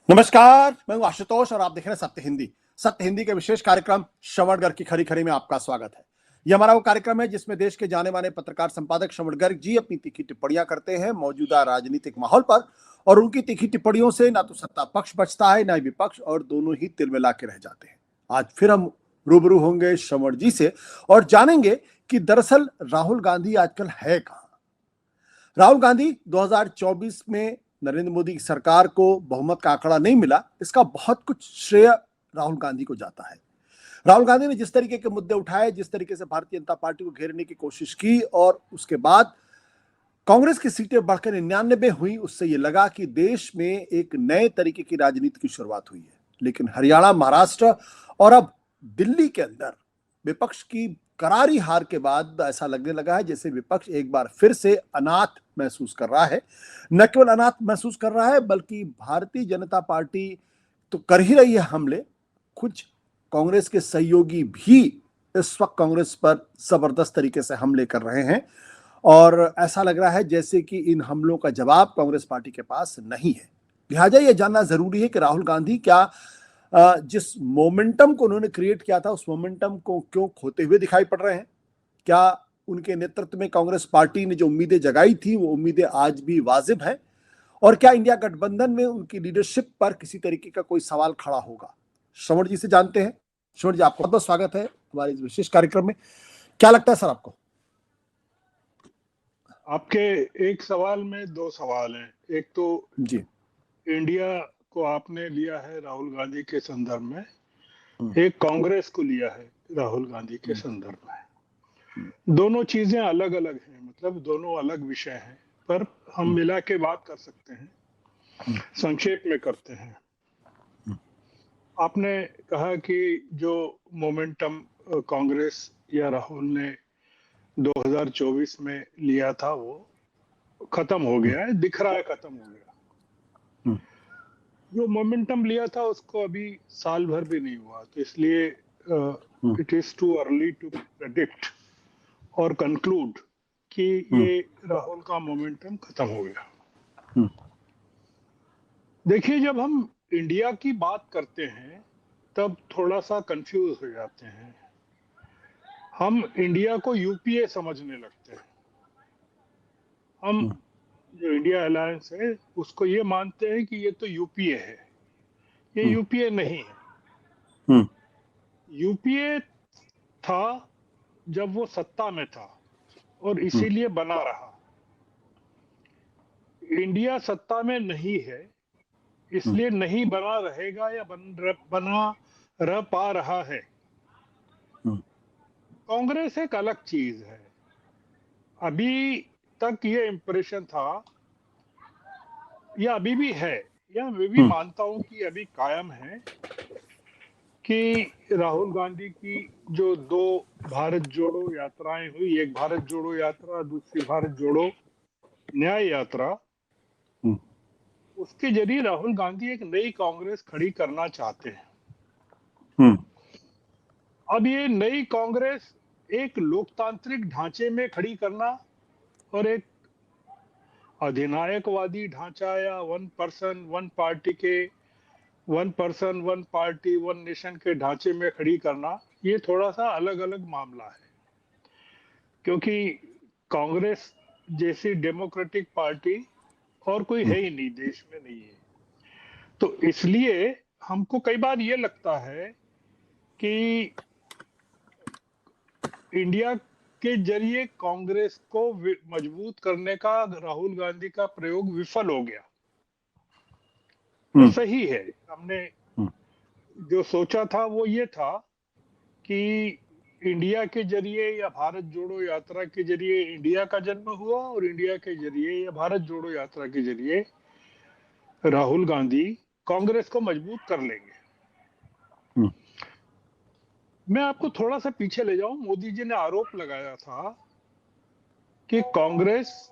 नमस्कार, मैं हूं आशुतोष और आप देख रहे हैं सत्य हिंदी। सत्य हिंदी के विशेष कार्यक्रम श्रवण गर्ग की खरी खरी में आपका स्वागत है। यह हमारा वो कार्यक्रम है जिसमें देश के जाने माने पत्रकार संपादक श्रवण गर्ग जी अपनी तीखी टिप्पणियां करते हैं मौजूदा राजनीतिक माहौल पर। और उनकी तीखी टिप्पणियों से ना तो सत्ता पक्ष बचता है, ना ही विपक्ष, और दोनों ही तिलमिला के रह जाते हैं। आज फिर हम रूबरू होंगे श्रवण जी से और जानेंगे कि दरअसल राहुल गांधी आजकल है कहाँ। राहुल गांधी 2024 में नरेंद्र मोदी की सरकार को बहुमत का आंकड़ा नहीं मिला, इसका बहुत कुछ श्रेय राहुल गांधी को जाता है। राहुल गांधी ने जिस तरीके के मुद्दे उठाए, जिस तरीके से भारतीय जनता पार्टी को घेरने की कोशिश की और उसके बाद कांग्रेस की सीटें बढ़कर 99 हुई, उससे यह लगा कि देश में एक नए तरीके की राजनीति की शुरुआत हुई है। लेकिन हरियाणा, महाराष्ट्र और अब दिल्ली के अंदर विपक्ष की करारी हार के बाद ऐसा लगने लगा है जैसे विपक्ष एक बार फिर से अनाथ महसूस कर रहा है। न केवल अनाथ महसूस कर रहा है बल्कि भारतीय जनता पार्टी तो कर ही रही है हमले। कुछ कांग्रेस के सहयोगी भी इस वक्त कांग्रेस पर जबरदस्त तरीके से हमले कर रहे हैं और ऐसा लग रहा है जैसे कि इन हमलों का जवाब कांग्रेस पार्टी के पास नहीं है। लिहाजा यह जानना जरूरी है कि राहुल गांधी क्या जिस मोमेंटम को उन्होंने क्रिएट किया था उस मोमेंटम को क्यों खोते हुए दिखाई पड़ रहे हैं। क्या उनके नेतृत्व में कांग्रेस पार्टी ने जो उम्मीदें जगाई थी वो उम्मीदें आज भी वाजिब हैं, और क्या इंडिया गठबंधन में उनकी लीडरशिप पर किसी तरीके का कोई सवाल खड़ा होगा। श्रवण जी से जानते हैं। श्रवण जी, आपका बहुत बहुत स्वागत है हमारे इस विशेष कार्यक्रम में। क्या लगता है सर आपको? आपके एक सवाल में दो सवाल हैं। एक तो जी। इंडिया को आपने लिया है राहुल गांधी के संदर्भ में, एक कांग्रेस को लिया है राहुल गांधी के संदर्भ में। दोनों चीजें अलग अलग हैं, मतलब दोनों अलग विषय हैं, पर हम मिला के बात कर सकते हैं। संक्षेप में करते हैं। आपने कहा कि जो मोमेंटम कांग्रेस या राहुल ने 2024 में लिया था वो खत्म हो गया है, दिख रहा है खत्म हो गया। जो मोमेंटम लिया था उसको अभी साल भर भी नहीं हुआ, तो इसलिए it is too early to predict और कंक्लूड कि ये राहुल का मोमेंटम खत्म हो गया। देखिए, जब हम इंडिया की बात करते हैं तब थोड़ा सा कंफ्यूज हो जाते हैं। हम इंडिया को यूपीए समझने लगते हैं। हम जो इंडिया अलायंस है उसको ये मानते हैं कि ये तो यूपीए है। ये यूपीए नहीं है। यूपीए था जब वो सत्ता में था और इसीलिए बना रहा। इंडिया सत्ता में नहीं है, इसलिए नहीं बना रहेगा या बना रह पा रहा है। कांग्रेस एक अलग चीज है। अभी तक ये इंप्रेशन था, या अभी भी है, या मैं भी मानता हूं कि अभी कायम है, कि राहुल गांधी की जो दो भारत जोड़ो यात्राएं हुई, एक भारत जोड़ो यात्रा, दूसरी भारत जोड़ो न्याय यात्रा, उसके जरिए राहुल गांधी एक नई कांग्रेस खड़ी करना चाहते हैं। अब ये नई कांग्रेस एक लोकतांत्रिक ढांचे में खड़ी करना और एक अधिनायकवादी ढांचा या वन पर्सन वन पार्टी के, one person one party one nation के ढांचे में खड़ी करना, ये थोड़ा सा अलग अलग मामला है। क्योंकि कांग्रेस जैसी डेमोक्रेटिक पार्टी और कोई है ही नहीं, देश में नहीं है। तो इसलिए हमको कई बार ये लगता है कि इंडिया के जरिए कांग्रेस को मजबूत करने का राहुल गांधी का प्रयोग विफल हो गया। तो सही है, हमने जो सोचा था वो ये था कि इंडिया के जरिए या भारत जोड़ो यात्रा के जरिए इंडिया का जन्म हुआ, और इंडिया के जरिए या भारत जोड़ो यात्रा के जरिए राहुल गांधी कांग्रेस को मजबूत कर लेंगे। मैं आपको थोड़ा सा पीछे ले जाऊं। मोदी जी ने आरोप लगाया था कि कांग्रेस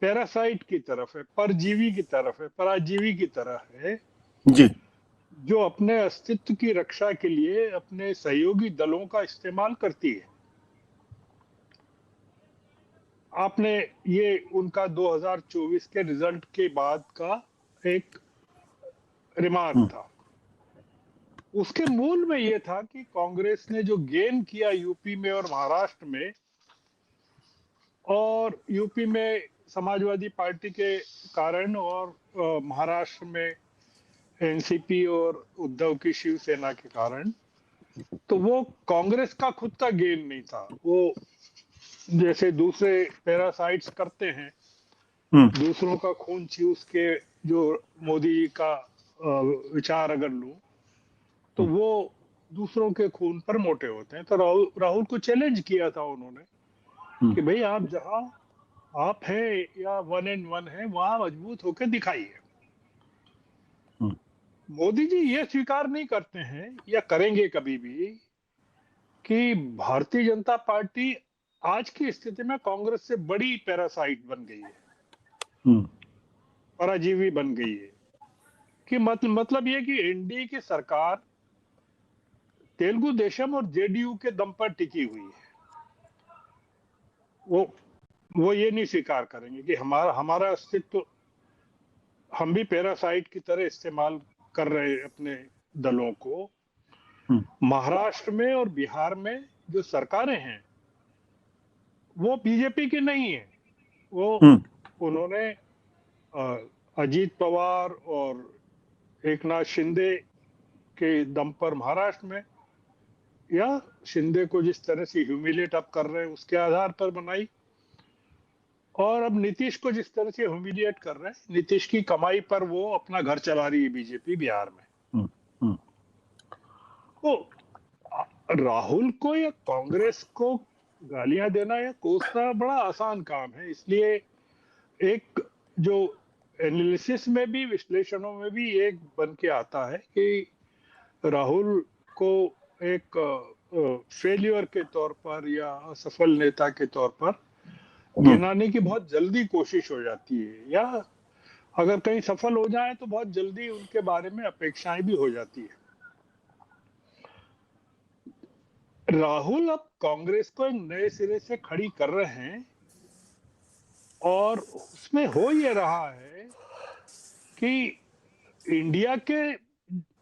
पैरासाइट की तरफ है, परजीवी की तरफ है, पराजीवी की तरह है जी। जो अपने अस्तित्व की रक्षा के लिए अपने सहयोगी दलों का इस्तेमाल करती है। आपने ये उनका 2024 के रिजल्ट के बाद का एक रिमार्क था। उसके मूल में यह था कि कांग्रेस ने जो गेन किया यूपी में और महाराष्ट्र में, और यूपी में समाजवादी पार्टी के कारण और महाराष्ट्र में एनसीपी और उद्धव की शिवसेना के कारण, तो वो कांग्रेस का खुद का गेन नहीं था। वो जैसे दूसरे पैरासाइट्स करते हैं, दूसरों का खून चूस के, जो मोदी जी का विचार अगर लूं तो वो दूसरों के खून पर मोटे होते हैं। तो राहुल को चैलेंज किया था उन्होंने कि भाई आप जहां आप हैं या 1 and 1 है, वहां मजबूत होकर दिखाइए। मोदी जी ये स्वीकार नहीं करते हैं या करेंगे कभी भी कि भारतीय जनता पार्टी आज की स्थिति में कांग्रेस से बड़ी पैरासाइट बन गई है, पराजीवी बन गई है। कि मतलब ये कि एनडीए की सरकार तेलुगु देशम और जेडीयू के दम पर टिकी हुई है। वो ये नहीं स्वीकार करेंगे कि हमारा अस्तित्व हम भी पैरासाइट की तरह इस्तेमाल कर रहे हैं अपने दलों को। महाराष्ट्र में और बिहार में जो सरकारें हैं वो बीजेपी की नहीं है। वो उन्होंने अजीत पवार और एकनाथ शिंदे के दम पर महाराष्ट्र में, या शिंदे को जिस तरह से ह्यूमिलेट अब कर रहे हैं उसके आधार पर बनाई, और अब नीतीश को जिस तरह से ह्यूमिलिएट कर रहे हैं, नीतीश की कमाई पर वो अपना घर चला रही है बीजेपी बिहार में। तो राहुल को या कांग्रेस को गालियां देना या कोसना बड़ा आसान काम है। इसलिए एक जो एनालिसिस में भी, विश्लेषणों में भी एक बन के आता है कि राहुल को एक फेलियर के तौर पर या असफल नेता के तौर पर गिनाने की बहुत जल्दी कोशिश हो जाती है, या अगर कहीं सफल हो जाए तो बहुत जल्दी उनके बारे में अपेक्षाएं भी हो जाती है। राहुल अब कांग्रेस को एक नए सिरे से खड़ी कर रहे हैं, और उसमें हो ये रहा है कि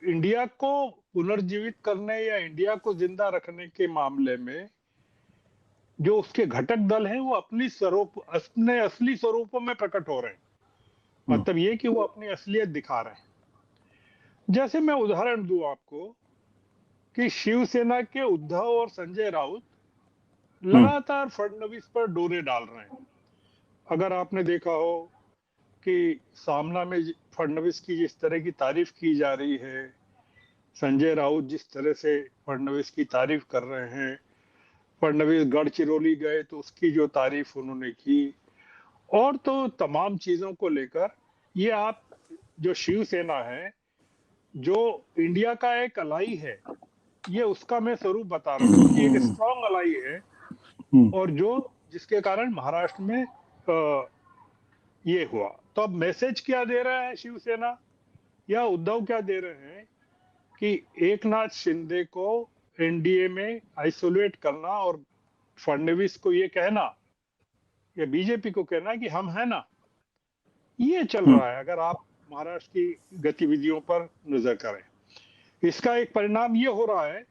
इंडिया को पुनर्जीवित करने या इंडिया को जिंदा रखने के मामले में जो उसके घटक दल हैं वो अपने असली स्वरूपों में प्रकट हो रहे हैं। मतलब ये कि वो अपनी असलियत दिखा रहे हैं। जैसे मैं उदाहरण दूं आपको कि शिवसेना के उद्धव और संजय राउत लगातार फडणवीस पर डोरे डाल रहे हैं। अगर आपने देखा हो कि सामना में फडणवीस की जिस तरह की तारीफ की जा रही है, संजय राउत जिस तरह से फडणवीस की तारीफ कर रहे हैं, फडणवीस गढ़चिरौली गए तो उसकी जो तारीफ उन्होंने की, और तो तमाम चीजों को लेकर ये आप जो शिवसेना है जो इंडिया का एक अलाई है, ये उसका मैं स्वरूप बता रहा हूँ कि एक स्ट्रॉन्ग अलाई है, और जो जिसके कारण महाराष्ट्र में ये हुआ। तो अब मैसेज क्या दे रहा है शिवसेना या उद्धव क्या दे रहे हैं कि एकनाथ शिंदे को एनडीए में आइसोलेट करना और फडणवीस को ये कहना या बीजेपी को कहना कि हम है ना, ये चल रहा है। अगर आप महाराष्ट्र की गतिविधियों पर नजर करें, इसका एक परिणाम ये हो रहा है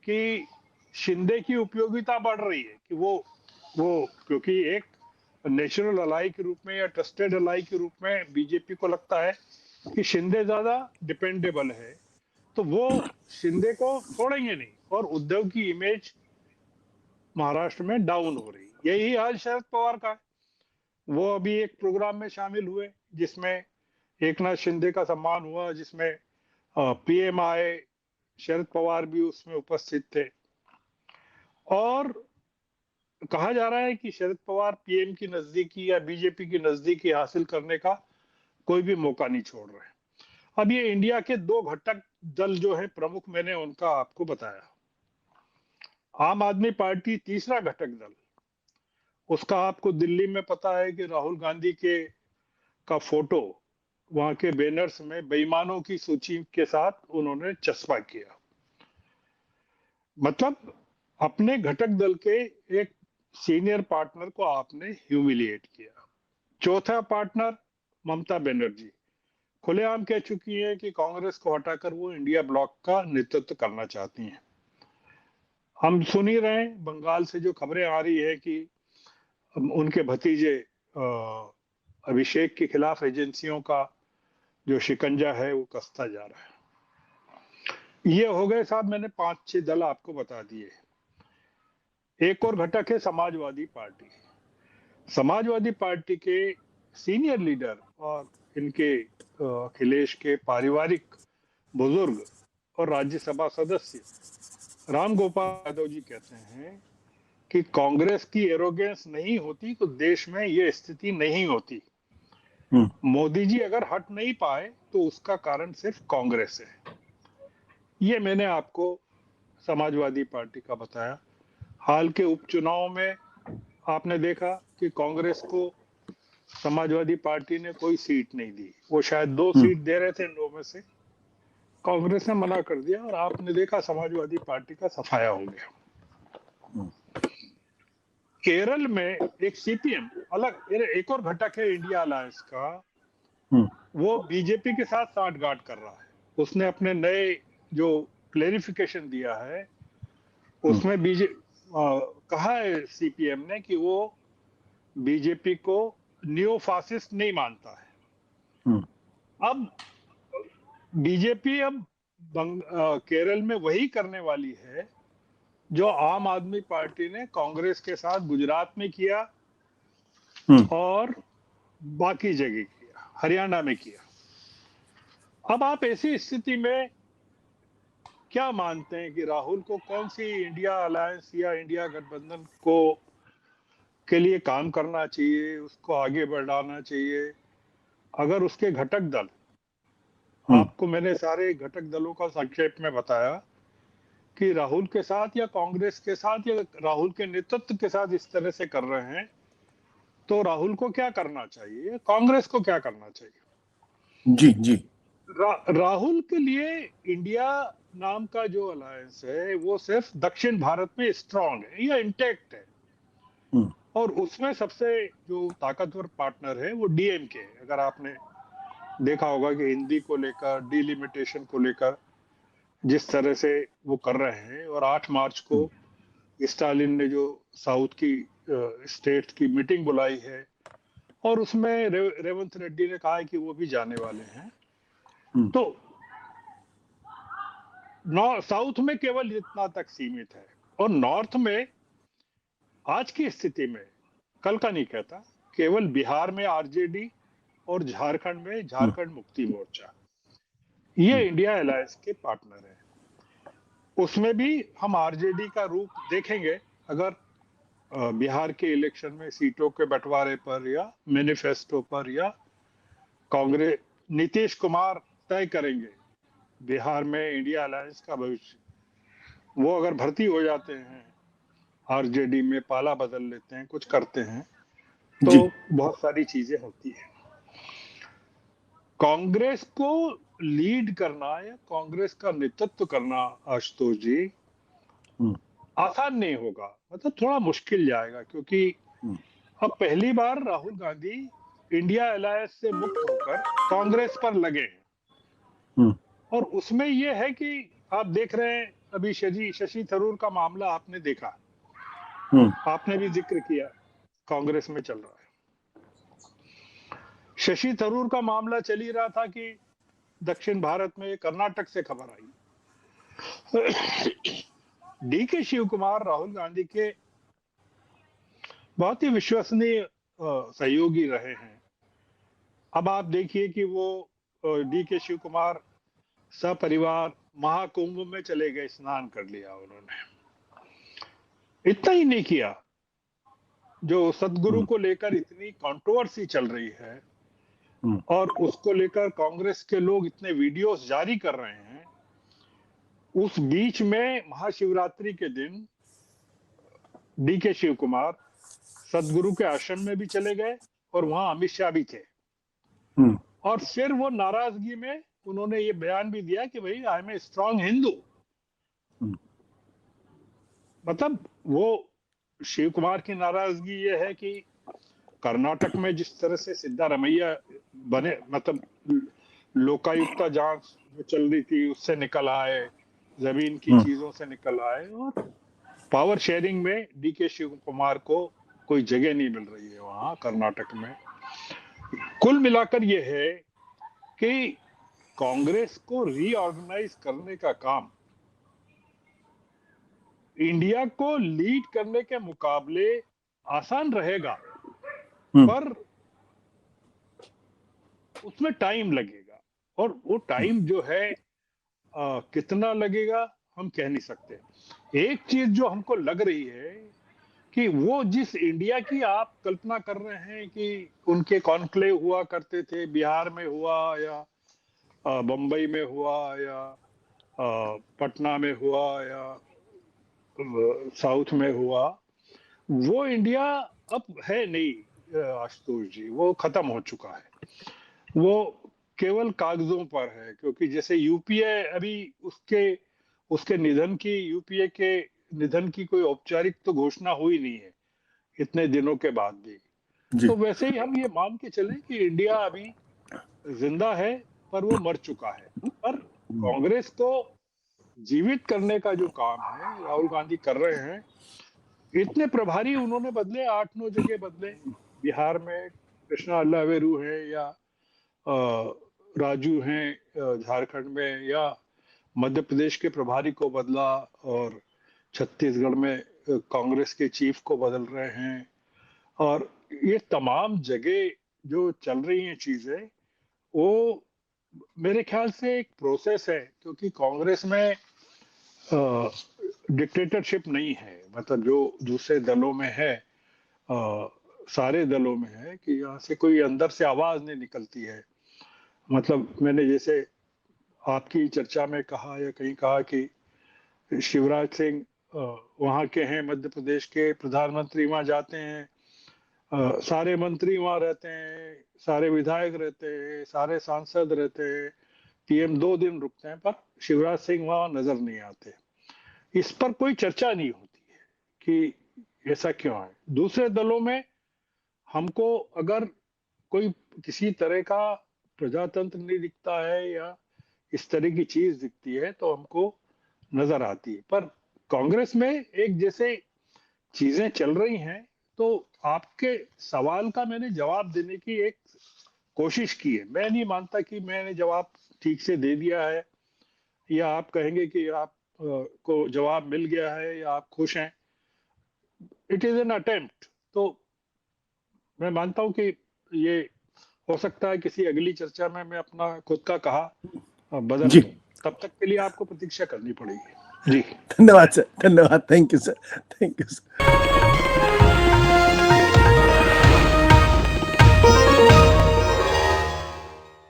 कि शिंदे की उपयोगिता बढ़ रही है कि वो क्योंकि एक नेचुरल अलाई के रूप में या ट्रस्टेड अलाई के रूप में बीजेपी को लगता है कि शिंदे ज्यादा डिपेंडेबल है, तो वो शिंदे को छोड़ेंगे नहीं, और उद्धव की इमेज महाराष्ट्र में डाउन हो रही। यही हाल शरद पवार का है। वो अभी एक प्रोग्राम में शामिल हुए जिसमें एकनाथ शिंदे का सम्मान हुआ, जिसमें पीएम आए, शरद पवार भी उसमें उपस्थित थे, और कहा जा रहा है कि शरद पवार पीएम की नजदीकी या बीजेपी की नजदीकी हासिल करने का कोई भी मौका नहीं छोड़ रहे। अब ये इंडिया के दो घटक दल जो है प्रमुख, मैंने उनका आपको बताया। आम आदमी पार्टी तीसरा घटक दल, उसका आपको दिल्ली में पता है कि राहुल गांधी के का फोटो वहां के बैनर्स में बेईमानों की सूची के साथ उन्होंने चस्पा किया। मतलब अपने घटक दल के एक सीनियर पार्टनर को आपने ह्यूमिलिएट किया। चौथा पार्टनर ममता बनर्जी, खुलेआम कह चुकी हैं कि कांग्रेस को हटाकर वो इंडिया ब्लॉक का नेतृत्व करना चाहती हैं। हम सुन ही रहे हैं, बंगाल से जो खबरें आ रही है कि उनके भतीजे अभिषेक के खिलाफ एजेंसियों का जो शिकंजा है वो कसता जा रहा है। ये हो गए साहब, मैंने 5-6 दल आपको बता दिए। एक और घटक है समाजवादी पार्टी। समाजवादी पार्टी के सीनियर लीडर और इनके अखिलेश के पारिवारिक बुजुर्ग और राज्यसभा सदस्य राम गोपाल यादव जी कहते हैं कि कांग्रेस की एरोगेंस नहीं होती तो देश में ये स्थिति नहीं होती। मोदी जी अगर हट नहीं पाए तो उसका कारण सिर्फ कांग्रेस है। ये मैंने आपको समाजवादी पार्टी का बताया। हाल के उपचुनाव में आपने देखा कि कांग्रेस को समाजवादी पार्टी ने कोई सीट नहीं दी। वो शायद 2 सीट दे रहे थे 9 में से, कांग्रेस ने मना कर दिया और आपने देखा समाजवादी पार्टी का सफाया हो गया। केरल में एक सीपीएम अलग एक और घटक है इंडिया अलायंस का, वो बीजेपी के साथ साठगांठ कर रहा है। उसने अपने नए जो क्लेरिफिकेशन दिया है उसमें कहा है सीपीएम ने कि वो बीजेपी को न्यू फासिस्ट नहीं मानता है। अब बीजेपी अब केरल में वही करने वाली है जो आम आदमी पार्टी ने कांग्रेस के साथ गुजरात में किया और बाकी जगह किया, हरियाणा में किया। अब आप ऐसी स्थिति में क्या मानते हैं कि राहुल को कौन सी इंडिया अलायंस या इंडिया गठबंधन को के लिए काम करना चाहिए, उसको आगे बढ़ाना चाहिए? अगर उसके घटक दल, आपको मैंने सारे घटक दलों का संक्षेप में बताया कि राहुल के साथ या कांग्रेस के साथ या राहुल के नेतृत्व के साथ इस तरह से कर रहे हैं, तो राहुल को क्या करना चाहिए, कांग्रेस को क्या करना चाहिए? जी जी। राहुल के लिए इंडिया नाम का जो अलायंस है वो सिर्फ दक्षिण भारत में स्ट्रांग है या इंटैक्ट है, और उसमें सबसे जो ताकतवर पार्टनर है वो डीएमके है। अगर आपने देखा होगा कि हिंदी को लेकर, डिलिमिटेशन को लेकर जिस तरह से वो कर रहे हैं, और 8 मार्च को स्टालिन ने जो साउथ की स्टेट की मीटिंग बुलाई है और उसमें रेवंत रेड्डी ने कहा है कि वो भी जाने वाले हैं। तो साउथ में केवल इतना तक सीमित है, और नॉर्थ में आज की स्थिति में, कल का नहीं कहता, केवल बिहार में आरजेडी और झारखंड में झारखंड मुक्ति मोर्चा, ये इंडिया अलायंस के पार्टनर है। उसमें भी हम आरजेडी का रूप देखेंगे अगर बिहार के इलेक्शन में सीटों के बंटवारे पर या मैनिफेस्टो पर, या कांग्रेस नीतीश कुमार तय करेंगे बिहार में इंडिया अलायंस का भविष्य। वो अगर भर्ती हो जाते हैं आरजेडी में, पाला बदल लेते हैं, कुछ करते हैं, तो बहुत सारी चीजें होती है। कांग्रेस को लीड करना या कांग्रेस का नेतृत्व करना, आशुतोष जी, आसान नहीं होगा, मतलब थोड़ा मुश्किल जाएगा, क्योंकि अब पहली बार राहुल गांधी इंडिया अलायंस से मुक्त होकर कांग्रेस पर लगे हैं। और उसमें यह है कि आप देख रहे हैं अभी शशि थरूर का मामला आपने देखा, आपने भी जिक्र किया, कांग्रेस में चल रहा है। शशि थरूर का मामला चल ही रहा था कि दक्षिण भारत में कर्नाटक से खबर आई। डीके शिव कुमार राहुल गांधी के बहुत ही विश्वसनीय सहयोगी रहे हैं। अब आप देखिए कि वो डीके शिव कुमार सपरिवार महाकुंभ में चले गए, स्नान कर लिया उन्होंने। इतना ही नहीं किया, जो सदगुरु को लेकर इतनी कंट्रोवर्सी चल रही है और उसको लेकर कांग्रेस के लोग इतने वीडियोस जारी कर रहे हैं, उस बीच में महाशिवरात्रि के दिन डीके शिव कुमार सदगुरु के आश्रम में भी चले गए और वहां अमित शाह भी थे। और फिर वो नाराजगी में उन्होंने ये बयान भी दिया कि भाई I am a strong Hindu. मतलब वो शिव कुमार की नाराजगी ये है कि कर्नाटक में जिस तरह से सिद्धारमैया बने, मतलब लोकायुक्ता जांच जो चल रही थी उससे निकल आए, जमीन की चीजों से निकल आए, और पावर शेयरिंग में डीके शिव कुमार को कोई जगह नहीं मिल रही है वहां कर्नाटक में। कुल मिलाकर यह है कि कांग्रेस को रीऑर्गेनाइज करने का काम इंडिया को लीड करने के मुकाबले आसान रहेगा, पर उसमें टाइम लगेगा, और वो टाइम जो है कितना लगेगा हम कह नहीं सकते। एक चीज जो हमको लग रही है कि वो जिस इंडिया की आप कल्पना कर रहे हैं कि उनके कॉन्क्लेव हुआ करते थे, बिहार में हुआ या बम्बई में हुआ या पटना में हुआ या साउथ में हुआ, वो इंडिया अब है नहीं आशुतोष जी, वो खत्म हो चुका है, वो केवल कागजों पर है। क्योंकि जैसे यूपीए अभी उसके उसके निधन की, यूपीए के निधन की कोई औपचारिक तो घोषणा हुई नहीं है इतने दिनों के बाद भी, तो वैसे ही हम ये मान के चले कि इंडिया अभी जिंदा है पर वो मर चुका है। पर कांग्रेस को जीवित करने का जो काम है राहुल गांधी कर रहे हैं। इतने प्रभारी उन्होंने बदले, 8-9 जगह बदले। बिहार में कृष्णा अल्लावेरू है या राजू हैं झारखंड में, या मध्य प्रदेश के प्रभारी को बदला, और छत्तीसगढ़ में कांग्रेस के चीफ को बदल रहे हैं। और ये तमाम जगह जो चल रही हैं चीजें, वो मेरे ख्याल से एक प्रोसेस है, क्योंकि कांग्रेस में डिक्टेटरशिप नहीं है, मतलब जो दूसरे दलों में है, सारे दलों में है कि यहाँ से कोई अंदर से आवाज नहीं निकलती है। मतलब मैंने जैसे आपकी चर्चा में कहा या कहीं कहा कि शिवराज सिंह वहाँ के हैं, मध्य प्रदेश के प्रधानमंत्री वहाँ जाते हैं, सारे मंत्री वहाँ रहते हैं, सारे विधायक रहते हैं, सारे सांसद रहते हैं, पीएम 2 दिन रुकते हैं, पर शिवराज सिंह वहाँ नजर नहीं आते। इस पर कोई चर्चा नहीं होती है कि ऐसा क्यों है। दूसरे दलों में हमको अगर कोई किसी तरह का प्रजातंत्र नहीं दिखता है या इस तरह की चीज दिखती है तो हमको नजर आती है, पर कांग्रेस में एक जैसे चीजें चल रही हैं, तो आपके सवाल का मैंने जवाब देने की एक कोशिश की है। मैं नहीं मानता कि मैंने जवाब ठीक से दे दिया है, या आप कहेंगे कि आप को जवाब मिल गया है या आप खुश हैं। It is an attempt. तो मैं मानता हूं कि ये हो सकता है किसी अगली चर्चा में मैं अपना खुद का कहा बदल दूं, तब तक के लिए आपको प्रतीक्षा करनी पड़ेगी। जी धन्यवाद सर, धन्यवाद, thank you sir, thank you sir.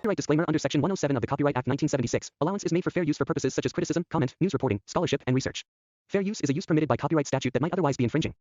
Copyright disclaimer under Section 107 of the Copyright Act 1976. Allowance is made for fair use for purposes such as criticism, comment, news reporting, scholarship, and research. Fair use is a use permitted by copyright statute that might otherwise be infringing.